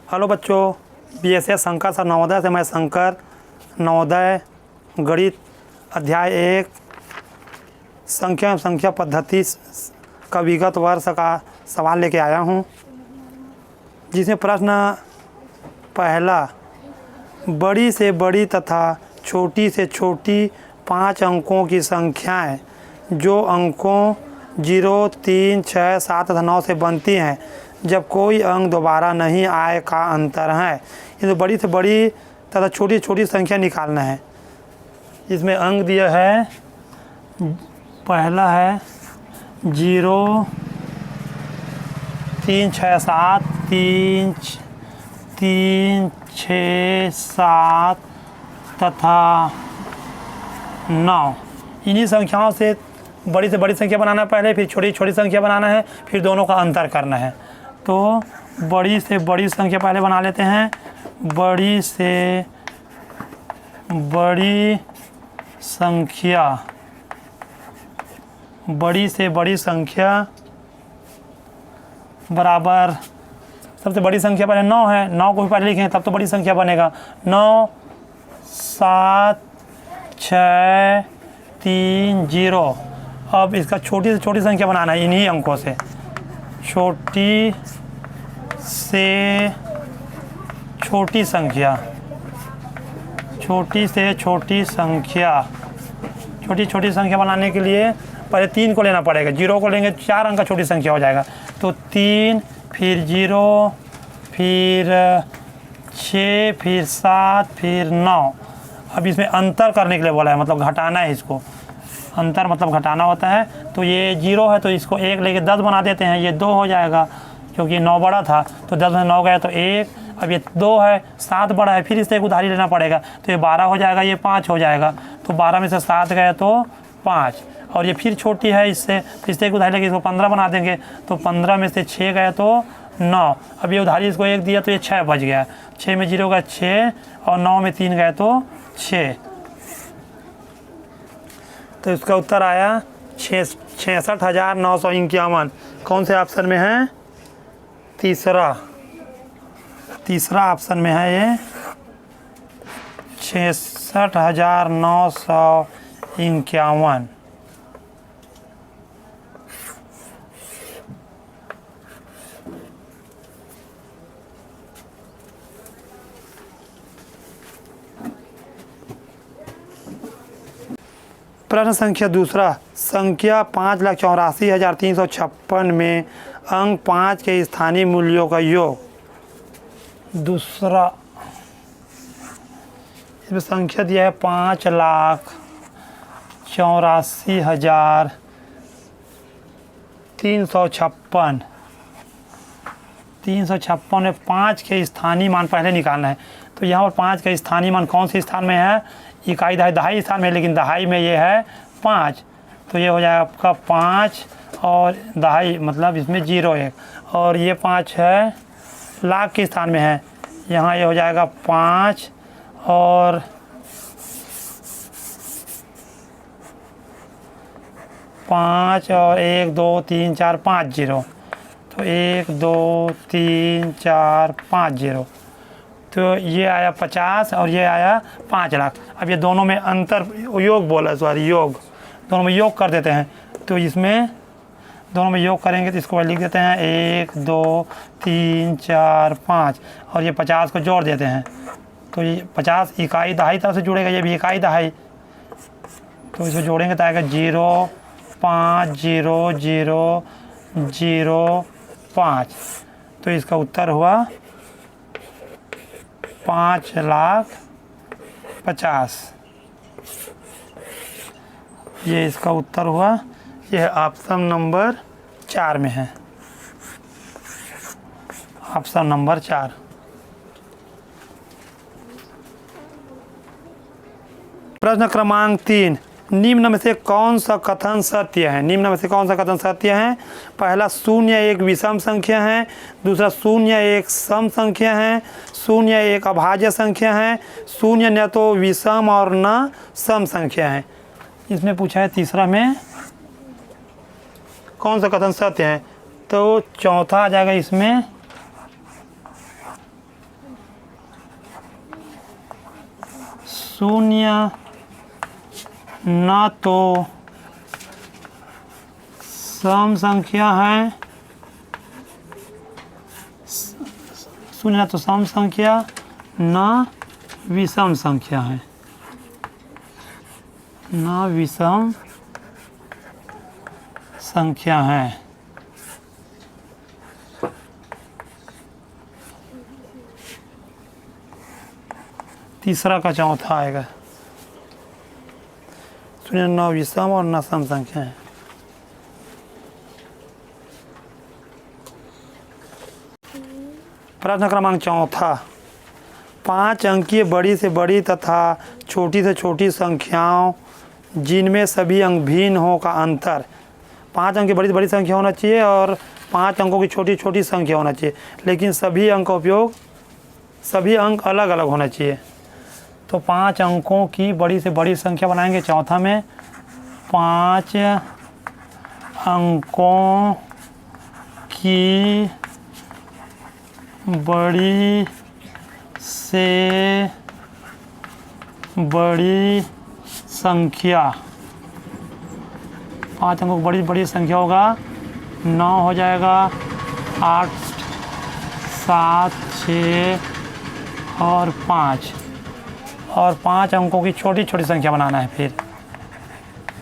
Hello बच्चों, BSS Shankar sir Navodaya से मैं शंकर नवोदय गणित अध्याय 1 संख्या एवं संख्या पद्धति का विगत वर्ष का सवाल लेके आया हूँ, जिसमें प्रश्न पहला, बड़ी से बड़ी तथा छोटी से छोटी 5 अंकों की संख्याएं जो अंकों 0, 3, 6, 7 तथा 9 से बनती हैं जब कोई अंक दोबारा नहीं आए का अंतर है। ये तो बड़ी से बड़ी तथा छोटी छोटी संख्या निकालना है। इसमें अंक दिया है, पहला है 0, 3, 6, 7, 3, 6, 7 तथा 9। इन्हीं संख्याओं से बड़ी संख्या बनाना है पहले, फिर छोटी छोटी संख्या बनाना है, फिर दोनों का अंतर करना है। तो बड़ी से बड़ी संख्या पहले बना लेते हैं। बड़ी से बड़ी संख्या बराबर, सबसे बड़ी संख्या पहले 9 है, 9 को भी पहले लिखें तब तो बड़ी संख्या बनेगा। 9, 7, 6, 3, 0। अब इसका छोटी से छोटी संख्या बनाना है इन्हीं अंकों से। छोटी से छोटी संख्या, छोटी छोटी संख्या बनाने के लिए पहले 3 को लेना पड़ेगा। 0 को लेंगे 4 अंक का छोटी संख्या हो जाएगा। तो 3, फिर 0, फिर 6, फिर 7, फिर 9। अब इसमें अंतर करने के लिए बोला है, मतलब घटाना है इसको। अंतर मतलब घटाना होता है। तो ये 0 है तो इसको 1 लेके 10 बना देते हैं, ये 2 हो जाएगा, क्योंकि 9 बड़ा था तो 10 में 9 गया तो 1। अब ये 2 है, 7 बड़ा है, फिर इससे एक उधारी लेना पड़ेगा, तो ये 12 हो जाएगा, ये 5 हो जाएगा। तो 12 में से 7 गए तो 5, और ये फिर छोटी है इससे, तो इससे एक उधारी लेके इसको 15 बना देंगे। तो 15 में से 6 गए तो 9। अब ये उधारी इसको 1 दिया तो ये 6 बच गया। 6 में 0 का 6 और 9 में 3 गए तो 6। तो इसका उत्तर आया 66,951। कौन से ऑप्शन में है? तीसरा ऑप्शन में है ये 66,951। प्रश्न संख्या दूसरा, संख्या 5,84,356 में अंक 5 के स्थानीय मूल्यों का योग। दूसरा, इसमें संख्या दिया है 5,84,356। 356 में 5 के स्थानीय मान पहले निकालना है। तो यहाँ पर 5 का स्थानीय मान कौन से स्थान में है? इकाई दहाई स्थान में, लेकिन दहाई में ये है 5। तो ये हो जाएगा आपका 5 और दहाई मतलब इसमें 0 1, और ये 5 है लाख के स्थान में है। यहाँ ये हो जाएगा 5 और 1 2 3 4 5 0। तो 1 2 3 4 5 0। तो ये आया 50 और ये आया 5 लाख। अब ये दोनों में अंतर योग बोला, सॉरी योग, दोनों में योग कर देते हैं। तो इसमें दोनों में योग करेंगे तो इसको लिख देते हैं 1 2 3 4 5, और ये 50 को जोड़ देते हैं। तो ये 50 इकाई दहाई तरफ से जुड़ेगा, ये भी इकाई दहाई। तो इसे जोड़ेंगे तो आएगा 0 5 0 0 0 5। तो इसका उत्तर हुआ 5,50,000। ये इसका उत्तर हुआ। यह ऑप्शन नंबर 4 में है, ऑप्शन नंबर 4। प्रश्न क्रमांक 3, निम्न में से कौन सा कथन सत्य है? निम्न में से कौन सा कथन सत्य है? पहला, 0 एक विषम संख्या है। दूसरा, 0 एक सम संख्या है। 0 एक अभाज्य संख्या है। 0 न तो विषम और न सम संख्या है। इसमें पूछा है तीसरा में कौन सा कथन सत्य है? तो चौथा आ जाएगा इसमें शून्य न तो सम संख्या है, शून्य न तो सम संख्या न विषम संख्या है, न विषम संख्या है। तीसरा का चौथा आएगा, शून्य न विषम और न सम संख्या है। प्रश्न क्रमांक चौथा, 5 अंकीय बड़ी से बड़ी तथा छोटी से छोटी संख्याओं जिनमें सभी अंक भिन्न हो का अंतर। 5 अंक की बड़ी से बड़ी संख्या होना चाहिए और 5 अंकों की छोटी छोटी संख्या होना चाहिए, लेकिन सभी अंक का उपयोग, सभी अंक अलग अलग होना चाहिए। तो 5 अंकों की बड़ी से बड़ी संख्या बनाएंगे चौथा में। 5 अंकों की बड़ी से बड़ी संख्या, 5 अंकों की बड़ी बड़ी संख्या होगा 9 हो जाएगा, 8, 7, 6 और 5। और 5 अंकों की छोटी छोटी संख्या बनाना है। फिर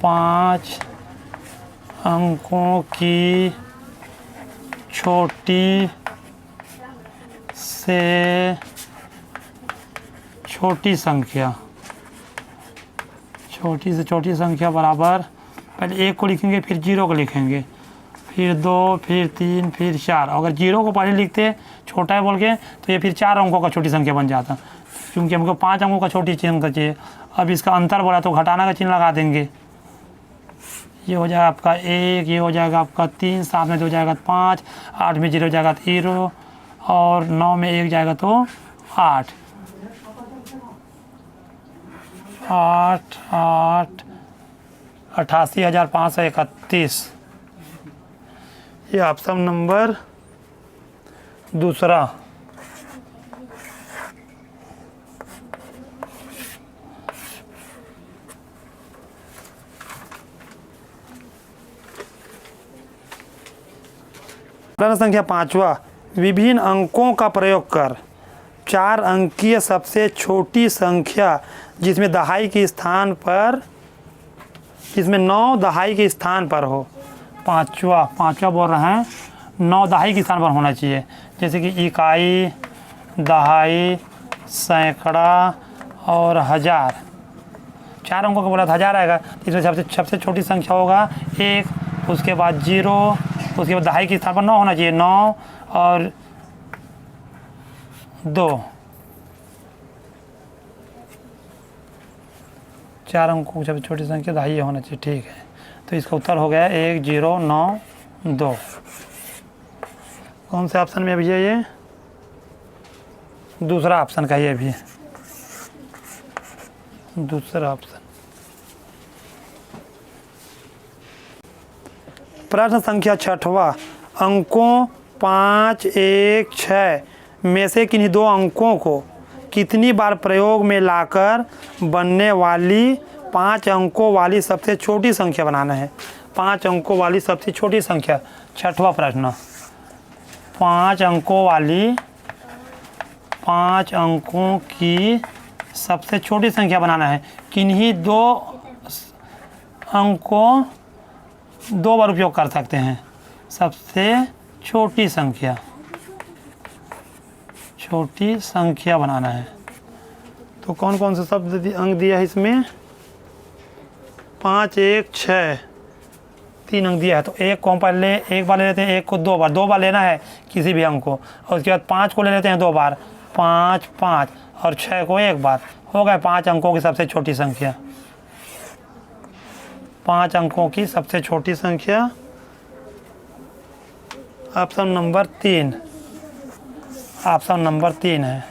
5 अंकों की छोटी से छोटी संख्या, छोटी से छोटी संख्या बराबर, पहले 1 को लिखेंगे, फिर 0 को लिखेंगे, फिर 2, फिर 3, फिर 4। अगर 0 को पहले लिखते छोटा है बोल के तो ये फिर 4 अंकों का छोटी संख्या बन जाता, क्योंकि हमको 5 अंकों का छोटी संख्या चाहिए। अब इसका अंतर बोला तो घटाना का चिन्ह लगा देंगे। ये हो जाएगा आपका 1, ये हो जाएगा आपका 3, 7 में 2 जाएगा 5, 8 में 0 जाएगा 0 और 9 में 1 जाएगा तो 8। 8, 8, 88,531। ये ऑप्शन नंबर दूसरा। प्रश्न संख्या 5वां, विभिन्न अंकों का प्रयोग कर 4 अंकीय सबसे छोटी संख्या जिसमें दहाई के स्थान पर, जिसमें 9 दहाई के स्थान पर हो। पाँचवा बोल रहे हैं 9 दहाई के स्थान पर होना चाहिए, जैसे कि इकाई, दहाई, सैकड़ा और हज़ार। 4 अंकों का बोला था 1000 आएगा, इसमें सबसे छोटी संख्या होगा 1, उसके बाद 0, उसके बाद दहाई के स्थान पर 9 होना चाहिए, 9 और 2। 4 अंकों की सबसे छोटी संख्या दहाई होना चाहिए। ठीक है, तो इसका उत्तर हो गया 1092। कौन से ऑप्शन में अभी है ये? दूसरा ऑप्शन का ये भी, दूसरा ऑप्शन। प्रश्न संख्या 6वां, अंकों 5, 1, 6 में से किन्हीं 2 अंकों को कितनी बार प्रयोग में लाकर बनने वाली 5 अंकों वाली सबसे छोटी संख्या बनाना है। 5 अंकों वाली सबसे छोटी संख्या, 6वां प्रश्न। 5 अंकों वाली, 5 अंकों की सबसे छोटी संख्या बनाना है। किन्हीं 2 अंकों 2 बार उपयोग कर सकते हैं। सबसे छोटी संख्या, छोटी संख्या बनाना है। तो कौन कौन से शब्द अंक दिया है इसमें? 5, 1, 6 3 अंक दिया है। तो 1 को हम पहले 1 बार ले लेते हैं, 1 को 2 बार, 2 बार लेना है किसी भी अंक को, और उसके बाद 5 को ले लेते हैं 2 बार, 5, 5 और 6 को 1 बार। हो गए 5 अंकों की सबसे छोटी संख्या। 5 अंकों की सबसे छोटी संख्या ऑप्शन नंबर 3, ऑप्शन नंबर 3 है।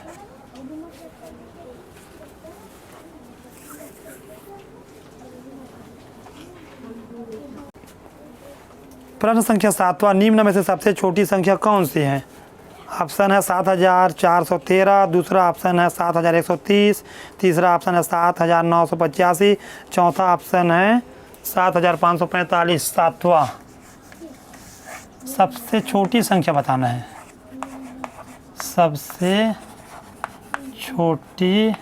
प्रश्न संख्या 7वां, निम्न में से सबसे छोटी संख्या कौन सी है? ऑप्शन है 7413, दूसरा ऑप्शन है 7130, तीसरा ऑप्शन है 7985, चौथा ऑप्शन है 7545, सातवां। सबसे छोटी संख्या बताना है, सबसे छोटी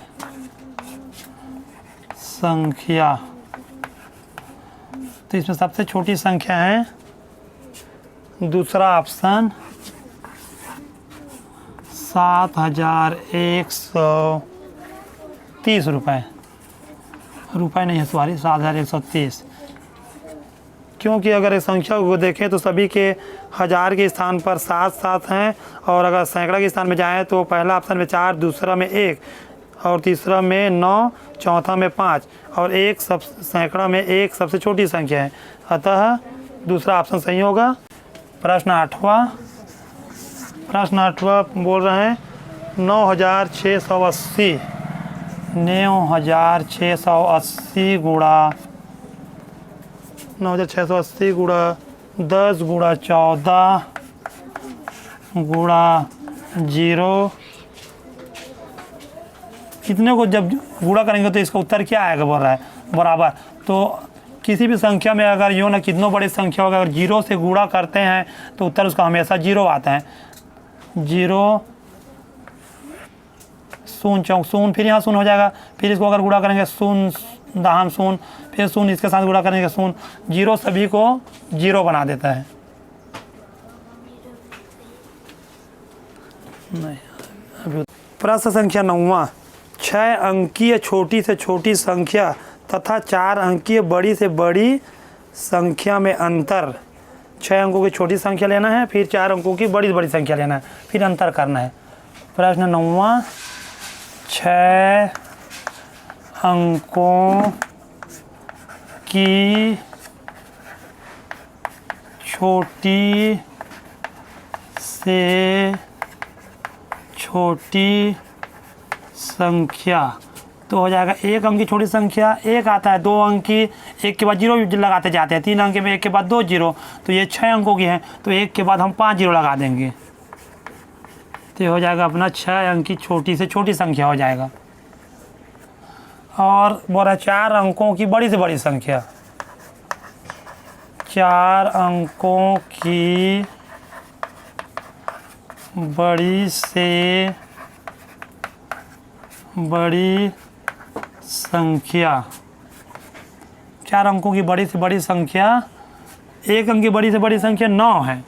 संख्या। तो इसमें सबसे छोटी संख्या है दूसरा ऑप्शन 7130 रुपये। रुपये नहीं है, सॉरी, 7130। क्योंकि अगर इस संख्या को देखें तो सभी के हज़ार के स्थान पर 7 हैं, और अगर सैकड़ा के स्थान में जाएं तो पहला ऑप्शन में 4, दूसरा में 1, और तीसरा में 9, चौथा में 5, और एक सब सैकड़ा में 1 सबसे छोटी संख्या है, अतः दूसरा ऑप्शन सही होगा। प्रश्न 8वां बोल रहे हैं 9680, 9680 गुणा 9680 गुणा 10 गुणा 14 गुणा 0, इतने को जब गुणा करेंगे तो इसका उत्तर क्या आएगा, बोल रहा है बराबर। तो किसी भी संख्या में अगर यूँ ना कितनों बड़ी संख्या होगा, अगर 0 से गुणा करते हैं तो उत्तर उसका हमेशा 0 आता है। 0 शून्य चौक शून्य, फिर यहाँ शून्य हो जाएगा, फिर इसको अगर गुणा करेंगे शून्य दहाम शून्य, फिर शून्य इसके साथ गुणा करेंगे शून्य, 0 सभी को 0 बना देता है। नहीं, अभी प्रश्न संख्या 9वां, 6 अंकीय छोटी से छोटी संख्या तथा 4 अंकीय बड़ी से बड़ी संख्या में अंतर। 6 अंकों की छोटी संख्या लेना है, फिर 4 अंकों की बड़ी से बड़ी संख्या लेना है, फिर अंतर करना है। प्रश्न 9वां, 6 अंकों की छोटी से छोटी संख्या। तो हो जाएगा 1 अंक की छोटी संख्या 1 आता है, 2 अंक की 1 के बाद 0 लगाते जाते हैं, 3 अंक में 1 के बाद 2 0, तो ये 6 अंकों की है, तो 1 के बाद हम 5 0 लगा देंगे, तो हो जाएगा अपना 6 अंक की छोटी से छोटी संख्या हो जाएगा। और बोल रहा 4 अंकों की बड़ी से बड़ी संख्या, 4 अंकों की बड़ी से बड़ी संख्या। 4 अंकों की बड़ी से बड़ी संख्या, 1 अंक की बड़ी से बड़ी संख्या 9 है,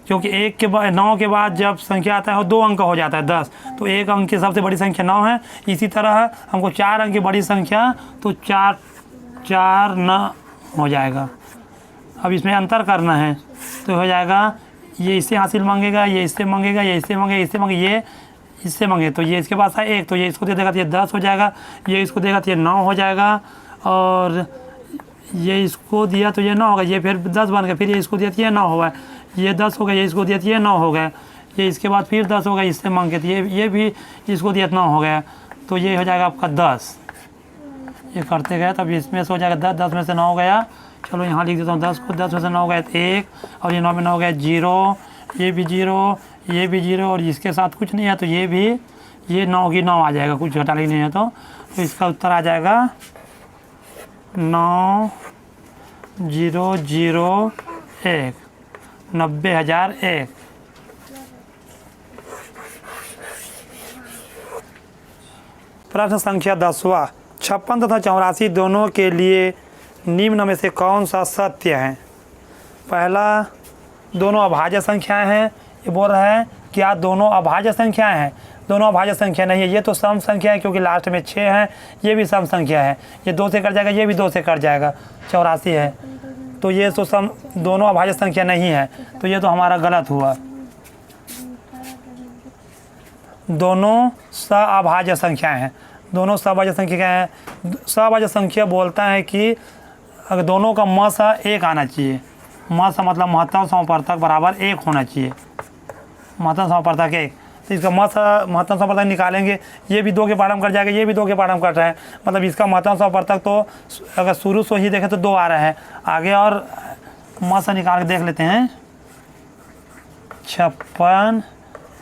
क्योंकि 1 के बाद 9 के बाद जब संख्या आता है वो 2 अंक हो जाता है 10, तो 1 अंक की सबसे बड़ी संख्या 9 है। इसी तरह हमको 4 अंक की बड़ी संख्या, तो 4 9 हो जाएगा। अब इसमें अंतर करना है, तो हो जाएगा ये इससे हासिल मांगेगा, ये इससे मांगेगा, ये इससे मांगेगा, इससे मांगे, ये इससे मांगे, तो ये इसके पास है 1, तो ये इसको दे देगा तो ये 10 हो जाएगा, ये इसको देगा तो ये 9 हो जाएगा, और ये इसको दिया तो ये 9 होगा, ये फिर 10 बन गया, फिर ये इसको दिया तो ये 9 होगा, ये 10 हो गया, ये इसको दिया तो ये 9 हो गया, ये इसके बाद फिर 10 हो गया, इससे मांगे तो ये भी इसको दिया तो 9 हो गया, तो ये हो जाएगा आपका 10। ये करते गए तब इसमें से हो जाएगा 10, 10 में से 9 हो गया, चलो यहाँ लिख देता हूँ 10 को, 10 में से 9 हो गया तो 1, और ये 9 में 9 हो गया 0, ये भी 0, ये भी 0, और इसके साथ कुछ नहीं है तो ये भी, ये 9 की 9 आ जाएगा, कुछ घटाना ही नहीं है, तो इसका उत्तर आ जाएगा 9001, 90001। प्रश्न संख्या 10वां, 56 तथा 84 दोनों के लिए निम्न में से कौन सा सत्य है। पहला, दोनों अभाज्य संख्याएं हैं, ये बोल रहा है क्या दोनों अभाज्य संख्याएं हैं। दोनों अभाज्य संख्या नहीं है, ये तो सम संख्या है क्योंकि लास्ट में 6 है, ये भी सम संख्या है, ये 2 से कट जाएगा, ये भी 2 से कट जाएगा, 84 है, तो ये तो सम दोनों अभाज्य संख्या नहीं है, तो ये तो हमारा गलत हुआ। दोनों सअभाज्य संख्याएं हैं, दोनों सअभाज्य संख्या क्या है। सअभाज्य संख्या बोलता है कि अगर दोनों का मसा 1 आना चाहिए, मसा मतलब महत्तम समवर्तक बराबर 1 होना चाहिए, महत्तम समवर्तक 1, तो इसका महत्तम समवर्तक निकालेंगे, ये भी 2 के पारम कट जाएगा, ये भी 2 के पारम कट रहा है, मतलब इसका महत्तम समवर्तक तो अगर शुरू से ही देखें तो 2 आ रहा है। आगे और मसा निकाल के देख लेते हैं, 56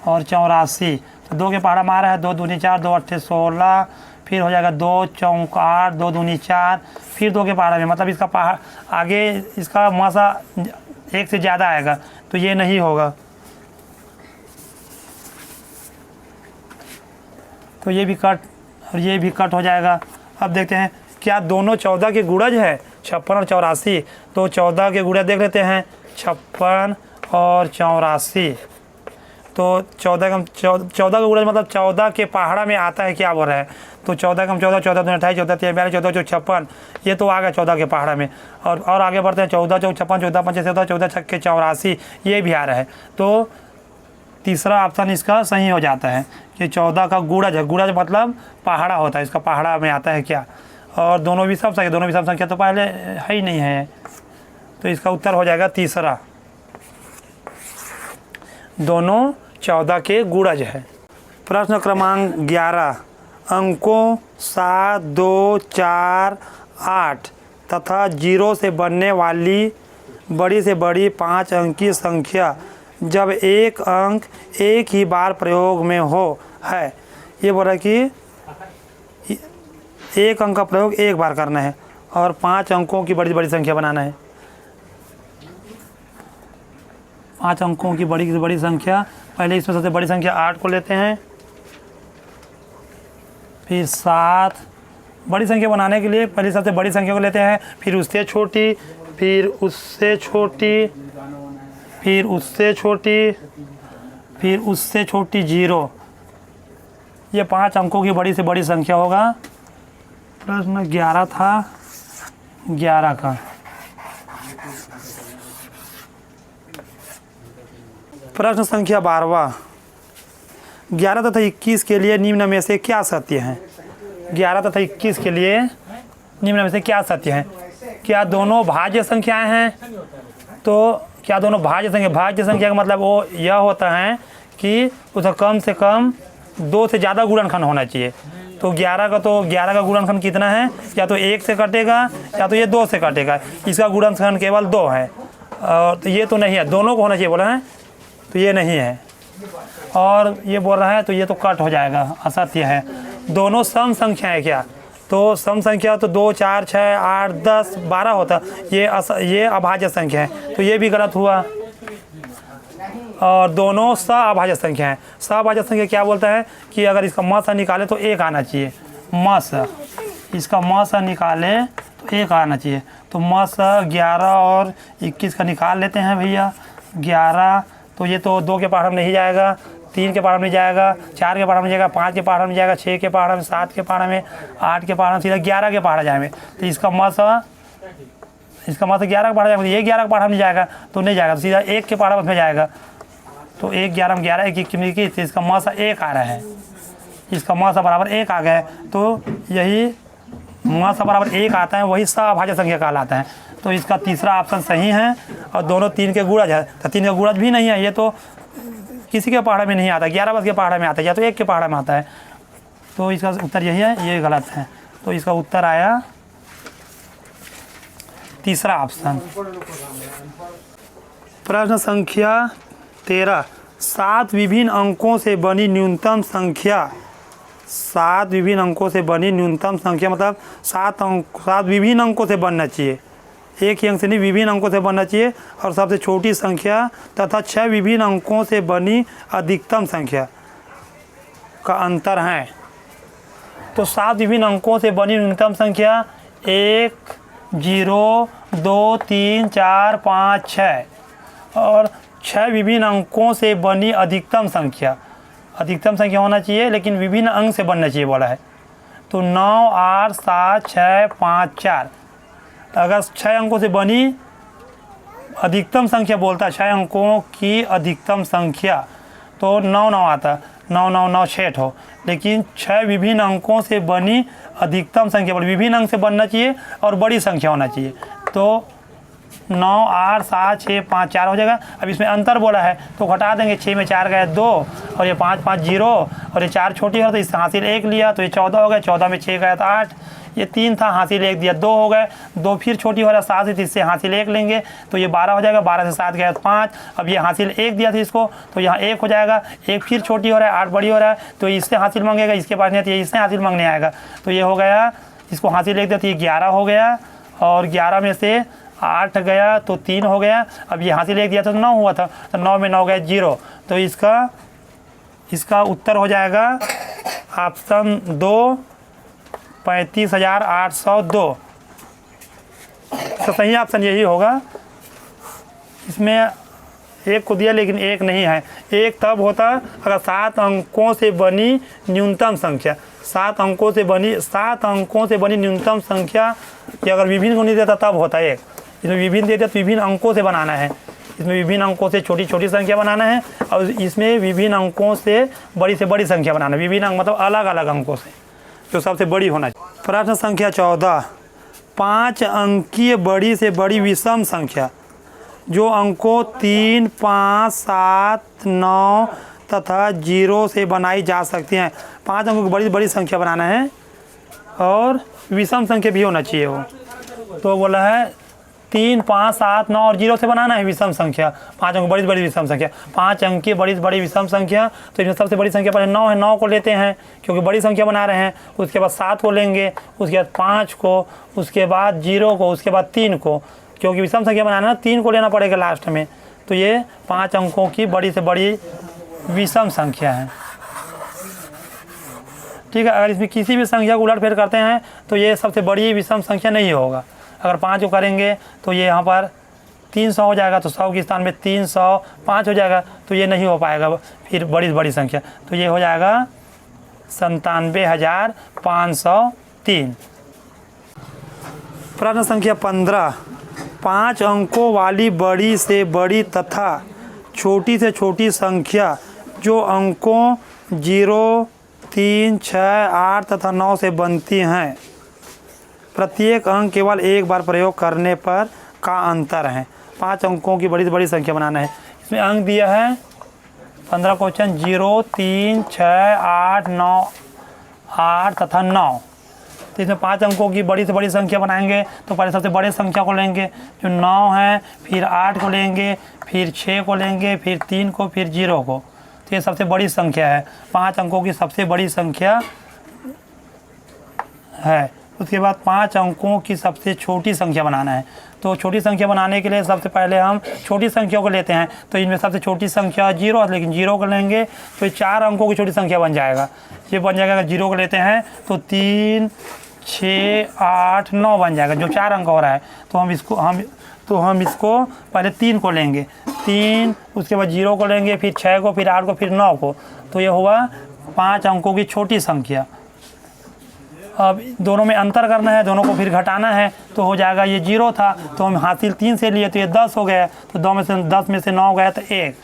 और 84। तो 2 के पहाड़ा में आ रहा है 2 दूनी 4, 2 अट्ठे 16, फिर हो जाएगा 2 चौक 8, 2 दूनी 4, फिर 2 के पहाड़ा में, मतलब इसका पहाड़ आगे इसका मासा 1 से ज़्यादा आएगा, तो ये नहीं होगा। तो ये भी कट और ये भी कट हो जाएगा। अब देखते हैं क्या दोनों 14 के गुणज है, 56 और 84। तो 14 के गुणज देख लेते हैं, 56 और 84। तो 14 का गुणज मतलब 14 के पहाड़ा में आता है, क्या बोल रहा है। तो 14 कम 14, 14 दूनी 28, 14 3 42, 14 चौक 56, ये तो आ गया 14 के पहाड़ा में। और आगे बढ़ते हैं, 14 चौक 56, 14 पंचे 14, 14 छक्के 84, ये भी आ रहा है। तो तीसरा ऑप्शन इसका सही हो जाता है कि 14 का गुणज है। गुणज मतलब पहाड़ा होता है, इसका पहाड़ा में आता है क्या। और दोनों भी सब संख्या, दोनों भी सब संख्या तो पहले है ही नहीं है, तो इसका उत्तर हो जाएगा तीसरा, दोनों 14 के गुणज है। प्रश्न क्रमांक 11, अंकों 7, 2, 4, 8 तथा 0 से बनने वाली बड़ी से बड़ी 5 अंकीय संख्या जब एक अंक एक ही बार प्रयोग में हो है। ये बोल रहा है कि एक अंक का प्रयोग एक बार करना है और 5 अंकों की बड़ी से बड़ी संख्या बनाना है। 5 अंकों की बड़ी से बड़ी संख्या, पहले इसमें सबसे बड़ी संख्या 8 को लेते हैं, फिर 7। बड़ी संख्या बनाने के लिए पहले सबसे बड़ी संख्या को लेते हैं, फिर उससे छोटी, फिर उससे छोटी, फिर उससे छोटी, फिर उससे छोटी 0। ये 5 अंकों की बड़ी से बड़ी संख्या होगा। प्रश्न 11 था, 11 का। प्रश्न संख्या 12, 11 तथा 21 के लिए निम्न में से क्या सत्य है। 11 तथा 21 के लिए निम्न में से क्या सत्य है। क्या दोनों भाज्य संख्याएं हैं। तो क्या दोनों भाज्य संख्या का मतलब वो यह होता है कि उसका कम से कम 2 से ज़्यादा गुणनखंड होना चाहिए। तो 11 का गुणनखंड कितना है, या तो 1 से कटेगा या तो ये 2 से कटेगा। इसका गुणनखंड केवल 2 है, और तो ये तो नहीं है, दोनों को होना चाहिए बोला है, तो ये नहीं है। और ये बोल रहा है तो ये तो कट हो जाएगा, असत्य है। दोनों सम संख्या है क्या। तो सम संख्या तो 2, 4, 6, 8, 10, 12 होता, ये अभाज्य संख्या है, तो ये भी गलत हुआ। और दोनों सअभाज्य संख्या है। सअभाज्य संख्या क्या बोलता है कि अगर इसका म सा निकाले तो 1 आना चाहिए। म सा, इसका म सा निकाले तो 1 आना चाहिए। तो म सा 11 और 21 का निकाल लेते हैं भैया। 11 तो ये तो 2 के पहाड़ा में नहीं जाएगा, 3 के पहाड़ा में जाएगा, 4 के पहाड़ा में जाएगा, 5 के पहाड़ा में जाएगा, 6 के पहाड़ा में, 7 के पहाड़ा में, 8 के पहाड़ा में, सीधा 11 के पहाड़ा जाएंगे। तो इसका म सा 11 का पहाड़ा जाएगा, ये 11 का पहाड़ा में जाएगा तो नहीं जाएगा, तो सीधा 1 के पहाड़ा में जाएगा। तो 1 11 में 11, 1 21, तो इसका म सा 1 आ रहा है। इसका म सा बराबर 1 आ गया, तो यही म सा बराबर 1 आता है, वही सअभाज्य संख्या कहलाता है। तो इसका तीसरा ऑप्शन सही है। और दोनों 3 के गुणज है, तो 3 का गुणज भी नहीं है, ये तो किसी के पहाड़ा में नहीं आता, 11 बस के पहाड़ा में आता है, या तो 1 के पहाड़ा में आता है। तो इसका उत्तर यही है, ये गलत है। तो इसका उत्तर आया तीसरा ऑप्शन। प्रश्न संख्या 13, 7 विभिन्न अंकों से बनी न्यूनतम संख्या। 7 विभिन्न अंकों से बनी न्यूनतम संख्या मतलब 7 विभिन्न अंकों से बनना चाहिए, एक ही अंक से नहीं, विभिन्न अंकों से बनना चाहिए। और सबसे छोटी संख्या तथा 6 विभिन्न अंकों से बनी अधिकतम संख्या का अंतर है। तो 7 विभिन्न अंकों से बनी न्यूनतम संख्या 1, 0, 2, 3, 4, 5, 6 और 6 विभिन्न अंकों से बनी अधिकतम संख्या होना चाहिए, लेकिन विभिन्न अंक से बनना चाहिए बोला है। तो 9, 8, 7, 6, 5, 4। अगर 6 अंकों से बनी अधिकतम संख्या बोलता है, 6 अंकों की अधिकतम संख्या, तो 9 9 आता, 9 9 9 6 हो। लेकिन 6 विभिन्न अंकों से बनी अधिकतम संख्या बोल, विभिन्न अंक से बनना चाहिए और बड़ी संख्या होना चाहिए। तो 9 8 7 6 5 4 हो जाएगा। अब इसमें अंतर बोला है तो घटा देंगे, 6 में 4 गए 2 और ये 5 5 0 और ये 4 छोटी है तो इससे हासिल 1 लिया तो ये 14 हो गया, 14 में 6 गया तो 8, ये 3 था हासिल 1 दिया 2 हो गए, 2 फिर छोटी हो रहा 7 है तो इससे हासिल 1 लेंगे तो ये 12 हो जाएगा, 12 से 7 गया तो 5। अब ये हासिल 1 दिया था इसको तो यहाँ 1 हो जाएगा, 1 फिर छोटी हो रहा है 8 बड़ी हो रहा है तो इससे हासिल मांगेगा, इसके पास नहीं तो ये इससे हासिल मांगने आएगा तो ये हो गया, इसको हासिल 1 दिया तो ये 11 हो गया और 11 में से 8 गया तो 3 हो गया। अब ये हासिल 1 दिया था तो 9 हुआ था तो 9 में 9 गया 0 तो इसका उत्तर हो जाएगा ऑप्शन 2 35,802। तो सही ऑप्शन यही होगा। इसमें 1 को दिया लेकिन 1 नहीं है, 1 तब होता अगर 7 अंकों से बनी न्यूनतम संख्या, 7 अंकों से बनी न्यूनतम संख्या कि अगर विभिन्न को नहीं देता तब होता 1। इसमें विभिन्न देता तो विभिन्न अंकों से बनाना है, इसमें विभिन्न अंकों से छोटी छोटी संख्या बनाना है और इसमें विभिन्न अंकों से बड़ी संख्या बनाना है। विभिन्न अंक मतलब अलग अलग अंकों से जो सबसे बड़ी होना चाहिए। प्रश्न संख्या 14, 5 अंकीय बड़ी से बड़ी विषम संख्या जो अंकों 3 5 7 9 तथा 0 से बनाई जा सकती हैं। 5 अंकों की बड़ी से बड़ी संख्या बनाना है और विषम संख्या भी होना चाहिए वो। तो बोला है 3 5 7 9 और 0 से बनाना है विषम संख्या, 5 अंक बड़ी से बड़ी विषम संख्या, 5 अंक की बड़ी से बड़ी विषम संख्या। तो इसमें सबसे बड़ी संख्या पहले 9 है, 9 को लेते हैं क्योंकि बड़ी संख्या बना रहे हैं। उसके बाद 7 को लेंगे, उसके बाद 5 को, उसके बाद 0 को, उसके बाद 3 को, क्योंकि विषम संख्या बनाना है 3 को लेना पड़ेगा लास्ट में। तो ये 5 अंकों की बड़ी से बड़ी विषम संख्या है। ठीक है, अगर इसमें किसी भी संख्या को उलट फेर करते हैं तो ये सबसे बड़ी विषम संख्या नहीं होगा। अगर 5 को करेंगे तो ये यहाँ पर 300 हो जाएगा तो 100 के स्थान में 305 हो जाएगा तो ये नहीं हो पाएगा फिर बड़ी संख्या। तो ये हो जाएगा 97,503। प्रश्न संख्या 15, 5 अंकों वाली बड़ी से बड़ी तथा छोटी से छोटी संख्या जो अंकों 0 3 6 8 तथा 9 से बनती हैं, प्रत्येक अंक केवल एक बार प्रयोग करने पर का अंतर है। 5 अंकों की बड़ी से बड़ी संख्या बनाना है। इसमें अंक दिया है 15 क्वेश्चन 0 3 6 8 9 8 तथा 9। तो इसमें 5 अंकों की बड़ी से बड़ी संख्या बनाएंगे तो पहले सबसे बड़े संख्या को लेंगे जो 9 है, फिर 8 को लेंगे, फिर 6 को लेंगे, फिर 3 को, फिर 0 को। तो ये सबसे बड़ी संख्या है, 5 अंकों की सबसे बड़ी संख्या है। उसके बाद 5 अंकों की सबसे छोटी संख्या बनाना है। तो छोटी संख्या बनाने के लिए सबसे पहले हम छोटी संख्या को लेते हैं। तो इनमें सबसे छोटी संख्या 0 है, लेकिन 0 को लेंगे तो 4 अंकों की छोटी संख्या बन जाएगा। ये बन जाएगा, अगर 0 को लेते हैं तो 3 6 8 9 बन जाएगा, जो 4 अंक हो रहा है। तो हम इसको पहले 3 को लेंगे, 3, उसके बाद 0 को लेंगे, फिर 6 को, फिर 8 को, फिर 9 को। तो ये हुआ 5 अंकों की छोटी संख्या। अब दोनों में अंतर करना है, दोनों को फिर घटाना है तो हो जाएगा, ये 0 था तो हम हासिल 3 से लिए तो ये 10 हो गया, तो 10 में से 9 गया तो 1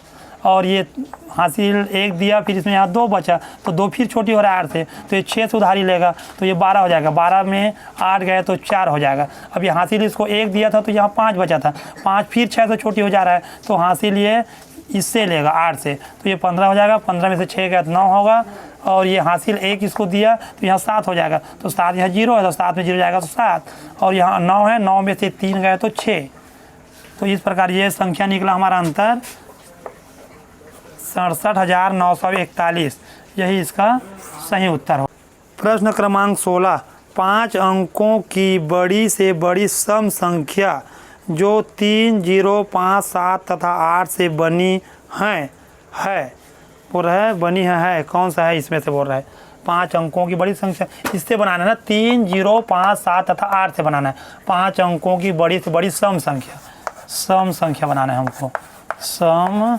और ये हासिल 1 दिया, फिर इसमें यहाँ 2 बचा तो 2 फिर छोटी हो रहा है 8 से तो ये 6 से उधारी लेगा तो ये 12 हो जाएगा, 12 में 8 गए तो 4 हो जाएगा। अब ये हासिल इसको 1 दिया था तो यहाँ 5 बचा था, 5 फिर 6 से छोटी हो जा रहा है तो हासिल ये इससे लेगा 8 से तो ये 15 हो जाएगा, 15 में से 6 गया तो 9 होगा और ये हासिल 1 इसको दिया तो यहाँ 7 हो जाएगा, तो 7 यहाँ 0 है तो 7 में 0 जाएगा तो 7 और यहाँ 9 है, 9 में से 3 गए तो 6। तो इस प्रकार ये संख्या निकला हमारा अंतर 67,941, यही इसका सही उत्तर हो। प्रश्न क्रमांक 16, 5 अंकों की बड़ी से बड़ी सम संख्या जो 3 0 5 7 तथा 8 से बनी है बोल रहा है, बनी है कौन सा है इसमें से बोल रहा है। 5 अंकों की बड़ी संख्या इससे बनाना है ना, 3 0 5 7 तथा 8 से बनाना है। 5 अंकों की बड़ी से बड़ी सम संख्या बनाना है हमको, सम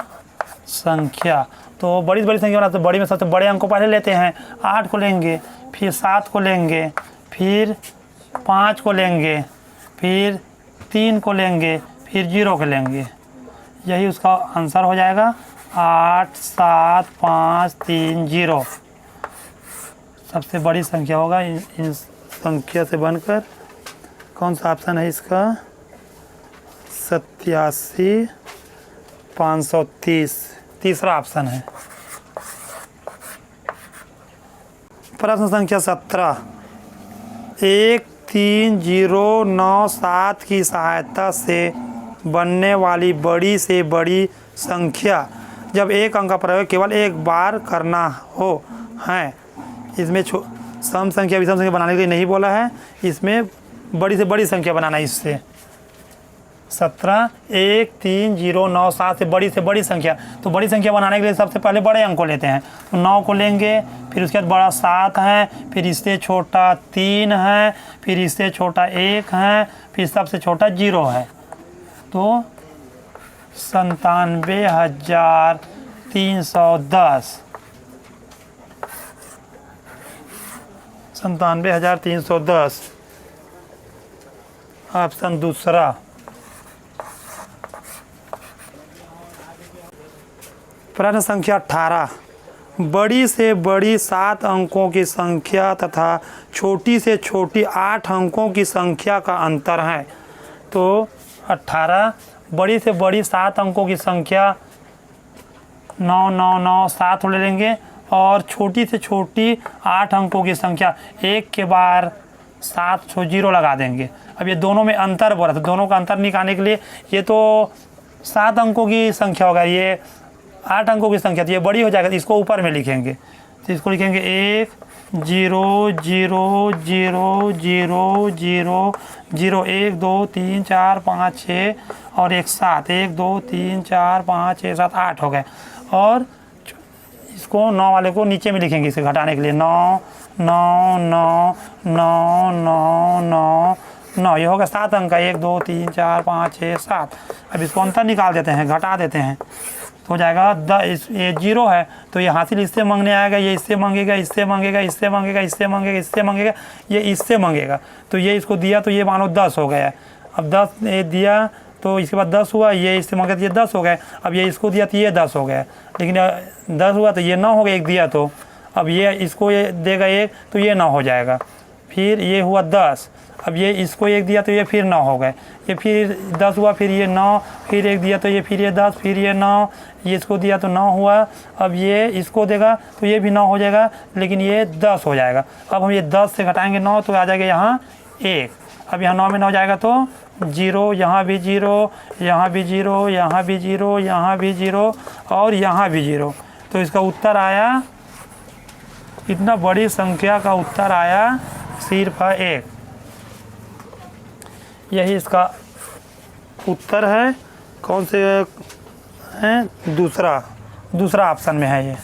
संख्या। तो बड़ी से बड़ी संख्या बनाते, बड़ी में सबसे बड़े अंक को पहले लेते हैं, 8 को लेंगे, फिर 7 को लेंगे, फिर 5 को लेंगे, फिर 3 को लेंगे, फिर 0 को लेंगे। यही उसका आंसर हो जाएगा 8 7 5 3 0। सबसे बड़ी संख्या होगा इन संख्या से बनकर। कौन सा ऑप्शन है इसका 87,530 तीसरा ऑप्शन है। प्रश्न संख्या 17, 13097 की सहायता से बनने वाली बड़ी से बड़ी संख्या जब एक अंक का प्रयोग केवल एक बार करना हो है। इसमें सम संख्या विषम संख्या बनाने के लिए नहीं बोला है, इसमें बड़ी से बड़ी संख्या बनाना है। इससे 17 13097 से बड़ी संख्या, तो बड़ी संख्या बनाने के लिए सबसे पहले बड़े अंक को लेते हैं, तो 9 को लेंगे, फिर उसके बाद बड़ा 7 है, फिर इससे छोटा 3 है, फिर इससे छोटा 1 है, फिर सबसे छोटा 0 है, तो 97,310 97,310 ऑप्शन दूसरा। प्रश्न संख्या 18, बड़ी से बड़ी 7 अंकों की संख्या तथा छोटी से छोटी 8 अंकों की संख्या का अंतर है। तो 18 बड़ी से बड़ी 7 अंकों की संख्या 9997 ले लेंगे, और छोटी से छोटी 8 अंकों की संख्या 1 के बाद 7 0 लगा देंगे। अब ये दोनों में अंतर बोला, तो दोनों का अंतर निकालने के लिए ये तो 7 अंकों की संख्या होगा, ये 8 अंकों की संख्या, तो ये बड़ी हो जाएगा, तो इसको ऊपर में लिखेंगे, तो इसको लिखेंगे 1 0 0 0 0 0 0 1 2 3 4 5 6 और 1 7 1 2 3 4 5 6 7 8 हो गए। और इसको 9 वाले को नीचे में लिखेंगे, इसे घटाने के लिए 9 9 9 9 9 9 9, ये होगा 7 अंक का, 1 2 3 4 5 6 7। अब इसको अंतर निकाल देते हैं, घटा देते हैं, तो हो जाएगा ये 0 है, तो ये हासिल इससे मांगने आएगा, ये इससे मांगेगा, इससे मांगेगा, इससे मांगेगा, इससे मांगेगा, इससे मांगेगा, ये इससे मांगेगा, तो ये इसको दिया, तो ये मानो 10 हो गया। अब 10 ये दिया तो इसके बाद 10 हुआ, ये इससे मांगे तो ये 10 हो गए। अब ये इसको दिया तो ये 10 हो गया, लेकिन 10 हुआ तो ये 9 हो गया, 1 दिया तो अब ये इसको ये देगा 1, तो ये 9 हो जाएगा। फिर ये हुआ 10, अब ये इसको 1 दिया तो ये फिर 9 हो गए, ये फिर 10 हुआ, फिर ये 9, फिर 1 दिया तो ये फिर ये 10, फिर ये 9, ये इसको दिया तो 9 हुआ। अब ये इसको देगा तो ये भी 9 हो जाएगा, लेकिन ये 10 हो जाएगा। अब हम ये 10 से घटाएंगे 9, तो आ जाएगा यहाँ 1। अब यहाँ 9 में 9 जाएगा तो 0, यहाँ भी 0, यहाँ भी 0, यहाँ भी 0, यहाँ भी 0 और यहाँ भी 0। तो इसका उत्तर आया, इतना बड़ी संख्या का उत्तर आया सिर्फ 1। यही इसका उत्तर है। कौन से हैं? दूसरा ऑप्शन में है ये।